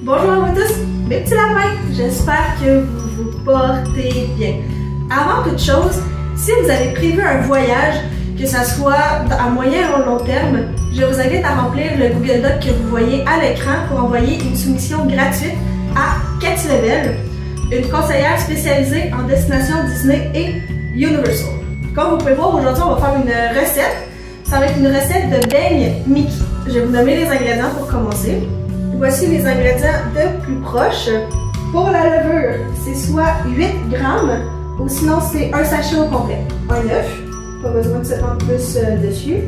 Bonjour à vous tous, mes petits lapins, j'espère que vous vous portez bien. Avant toute chose, si vous avez prévu un voyage, que ce soit à moyen ou long terme, je vous invite à remplir le Google Doc que vous voyez à l'écran pour envoyer une soumission gratuite à Cathy Lebel, une conseillère spécialisée en destination Disney et Universal. Comme vous pouvez voir, aujourd'hui on va faire une recette. Ça va être une recette de beignes Mickey. Je vais vous nommer les ingrédients pour commencer. Voici les ingrédients de plus proche. Pour la levure, c'est soit 8 grammes ou sinon c'est un sachet au complet. Un œuf, pas besoin de 70 plus dessus.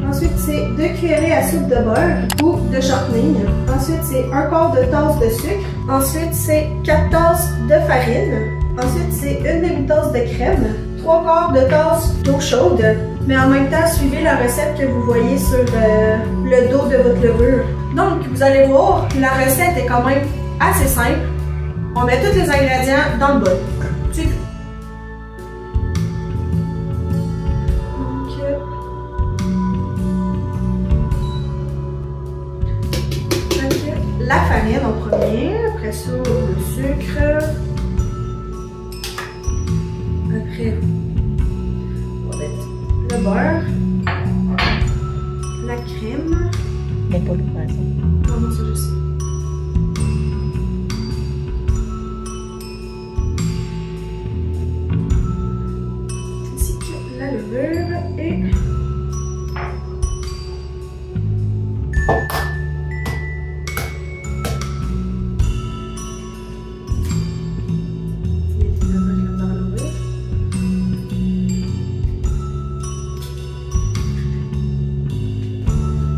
Ensuite, c'est 2 cuillerées à soupe de beurre ou de shortening. Ensuite, c'est 1/4 de tasse de sucre. Ensuite, c'est 4 tasses de farine. Ensuite, c'est 1 demi-tasse de crème. 3/4 de tasse d'eau chaude. Mais en même temps, suivez la recette que vous voyez sur le dos de votre levure. Donc, vous allez voir, la recette est quand même assez simple. On met tous les ingrédients dans le bol. C'est tout. Donc, la farine en premier, après ça, le sucre. Après, on va mettre le beurre, la crème. Mais pas le poisson. Non, non, ça je sais. Ainsi que la levure et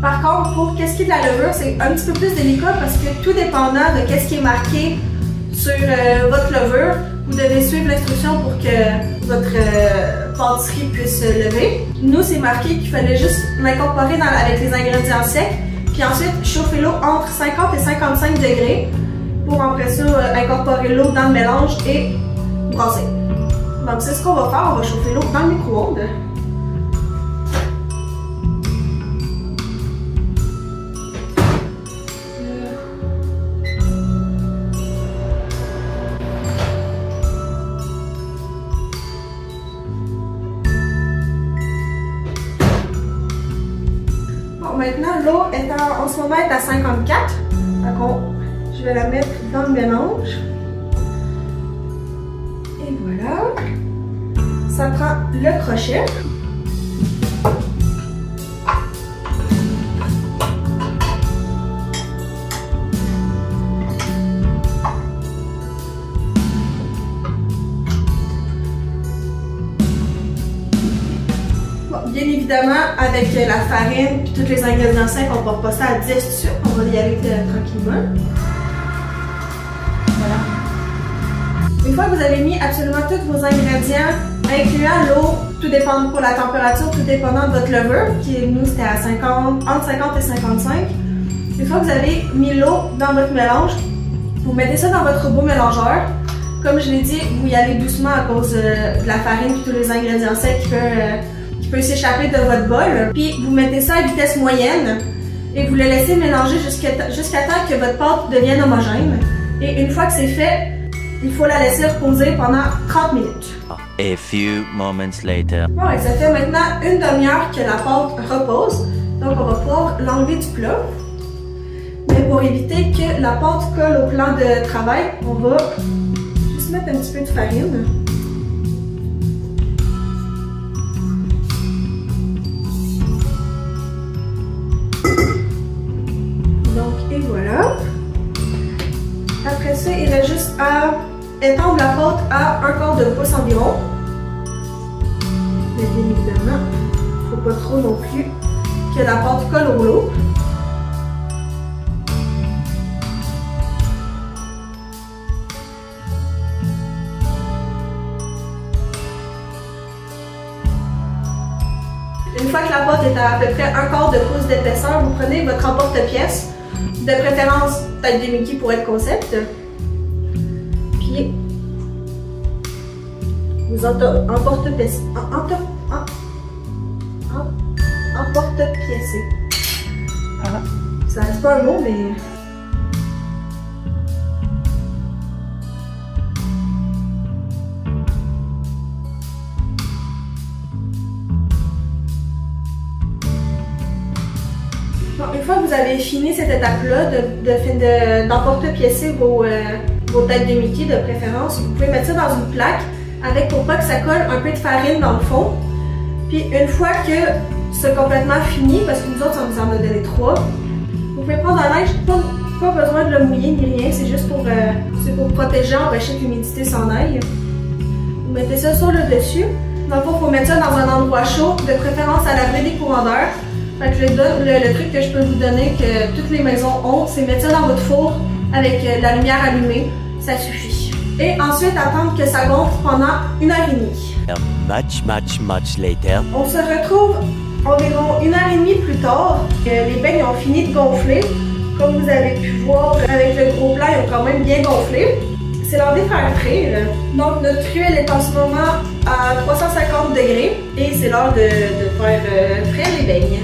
Par contre, pour qu'est-ce qui est de la levure, c'est un petit peu plus délicat parce que tout dépendant de qu'est-ce qui est marqué sur votre levure, vous devez suivre l'instruction pour que votre pâtisserie puisse se lever. Nous, c'est marqué qu'il fallait juste l'incorporer avec les ingrédients secs, puis ensuite chauffer l'eau entre 50 et 55 degrés pour après ça incorporer l'eau dans le mélange et brasser. Donc c'est ce qu'on va faire, on va chauffer l'eau dans le micro-ondes. Maintenant, l'eau est en ce moment est à 54. Donc, je vais la mettre dans le mélange. Et voilà. Ça prend le crochet. Bien évidemment, avec la farine et tous les ingrédients secs, on ne porte pas ça à 10 tout de suite. On va y aller tranquillement. Voilà. Une fois que vous avez mis absolument tous vos ingrédients, incluant l'eau, tout dépend pour la température, tout dépendant de votre levure, qui nous c'était à 50, entre 50 et 55. Une fois que vous avez mis l'eau dans votre mélange, vous mettez ça dans votre robot mélangeur. Comme je l'ai dit, vous y allez doucement à cause de la farine et tous les ingrédients secs qui peut s'échapper de votre bol. Puis vous mettez ça à vitesse moyenne et vous le laissez mélanger jusqu'à temps que votre pâte devienne homogène. Et une fois que c'est fait, il faut la laisser reposer pendant 30 minutes. A few moments later. Bon, et ça fait maintenant une demi-heure que la pâte repose. Donc on va pouvoir l'enlever du plat. Mais pour éviter que la pâte colle au plan de travail, on va juste mettre un petit peu de farine. Et voilà. Après ça, il reste juste à étendre la pâte à 1/4 de pouce environ. Mais bien évidemment, il ne faut pas trop non plus que la pâte colle au rouleau. Une fois que la pâte est à peu près 1/4 de pouce d'épaisseur, vous prenez votre emporte-pièce. De préférence, tête de Mickey pour être concept. Puis, vous emporte-piécez. Ah. Ça reste pas un mot, mais Bon, une fois que vous avez fini cette étape-là d'emporte-piécer vos têtes de Mickey de préférence, vous pouvez mettre ça dans une plaque avec pour pas que ça colle un peu de farine dans le fond. Puis une fois que c'est complètement fini, parce que nous autres, ça nous en a donné 3, vous pouvez prendre un linge, pas besoin de le mouiller ni rien, c'est juste pour protéger, empêcher que l'humidité s'en aille. Vous mettez ça sur le dessus. Dans le fond, il faut mettre ça dans un endroit chaud, de préférence à l'abri des courants d'air. Fait que le truc que je peux vous donner, que toutes les maisons ont, c'est mettre ça dans votre four avec la lumière allumée. Ça suffit. Et ensuite, attendre que ça gonfle pendant 1h30. Much later. On se retrouve environ 1h30 plus tard. Les beignes ont fini de gonfler. Comme vous avez pu voir, avec le gros plat, ils ont quand même bien gonflé. C'est l'heure de les faire frire. Donc notre truelle est en ce moment à 350 degrés et c'est l'heure de faire frire les beignes.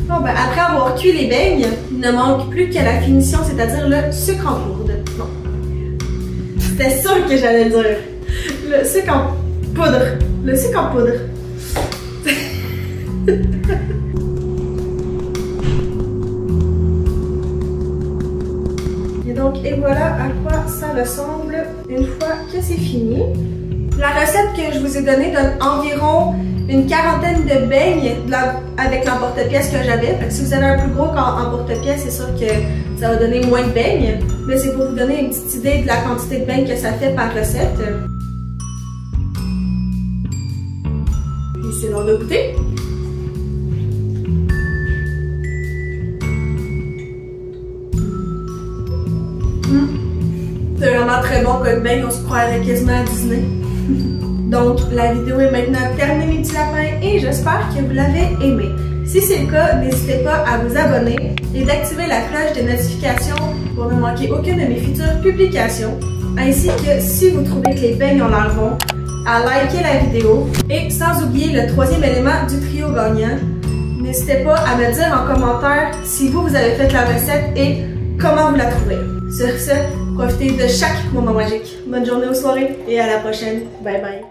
Bon, ben, après avoir cuit les beignes, il ne manque plus qu'à la finition, c'est-à-dire le sucre en poudre. Bon. C'était sûr que j'allais le dire. Le sucre en poudre. Le sucre en poudre. Et voilà à quoi ça ressemble une fois que c'est fini. La recette que je vous ai donnée donne environ une quarantaine de beignes avec l'emporte-pièce que j'avais. Si vous avez un plus gros emporte-pièce, c'est sûr que ça va donner moins de beignes. Mais c'est pour vous donner une petite idée de la quantité de beignes que ça fait par recette. Puis c'est l'heure de goûter. C'est vraiment très bon comme beignes, on se croirait quasiment à Disney. Donc, la vidéo est maintenant terminée, mes petits lapins, et j'espère que vous l'avez aimé. Si c'est le cas, n'hésitez pas à vous abonner et d'activer la cloche de notification pour ne manquer aucune de mes futures publications. Ainsi que, si vous trouvez que les beignes ont l'air bons, à liker la vidéo. Et sans oublier le troisième élément du trio gagnant, n'hésitez pas à me dire en commentaire si vous avez fait la recette et comment vous la trouvez. Sur ce, profitez de chaque moment magique. Bonne journée ou soirée et à la prochaine. Bye bye.